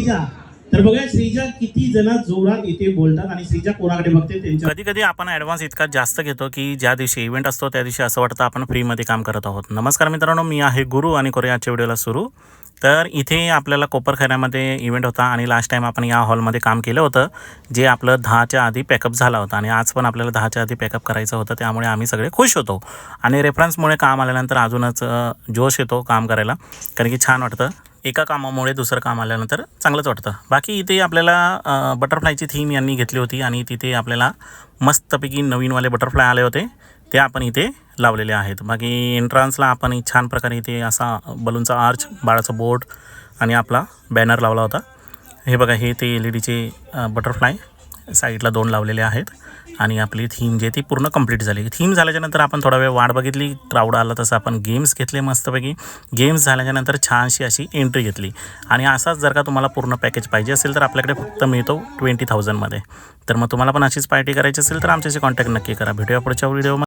श्रीजा. तर बघा श्रीजा किती जण जोरात इथे बोलतात आणि श्रीजा कोणाकडे बघते त्यांच्या. कधी कधी आपण ॲडव्हान्स इतका जास्त घेतो की ज्या दिवशी इव्हेंट असतो त्या दिवशी असं वाटतं आपण फ्रीमध्ये काम करत आहोत. नमस्कार मित्रांनो, मी आहे गुरु आणि करूया आजच्या व्हिडिओला सुरू. तर इथे आपल्याला कोपरखैऱ्यामध्ये इव्हेंट होता आणि लास्ट टाईम आपण या हॉलमध्ये काम केलं होतं, जे आपलं 10च्या आधी पॅकअप झाला होता आणि आज पण आपल्याला 10च्या आधी पॅकअप करायचं होतं. त्यामुळे आम्ही सगळे खुश होतो आणि रेफरन्समुळे काम आल्यानंतर अजूनच जोश येतो काम करायला, कारण की छान वाटतं. एका कामामुळे दुसरं काम आल्यानंतर चांगलंच वाटतं. बाकी इथे आपल्याला बटरफ्लायची थीम यांनी घेतली होती आणि तिथे आपल्याला मस्तपैकी नवीनवाले बटरफ्लाय आले होते, ते आपण इथे लावलेले आहेत. बाकी एंट्रान्सला आपण छान प्रकारे इथे असा बलूनचा आर्च, बाळाचा बोर्ड आणि आपला बॅनर लावला होता. हे बघा, हे ते LED बटरफ्लाय साईडला 2 लावलेले आहेत आणि आपली थीम जी ती पूर्ण कंप्लीट झाली. थीम झाल्याच्यानंतर आपण थोडा वेळ वाट बघितली, क्राऊड आला तसं आपण गेम्स घेतले मस्तपैकी. गेम्स झाल्याच्यानंतर छानशी अशी एंट्री घेतली आणि असाच जर का तुम्हाला पूर्ण पॅकेज पाहिजे असेल तर आपल्याकडे फक्त मिळतो 20,000मध्ये. तर मग तुम्हाला पण अशीच पार्टी करायची असेल तर आमच्याशी कॉन्टॅक्ट नक्की करा. भेटूया पुढच्या व्हिडिओमध्ये.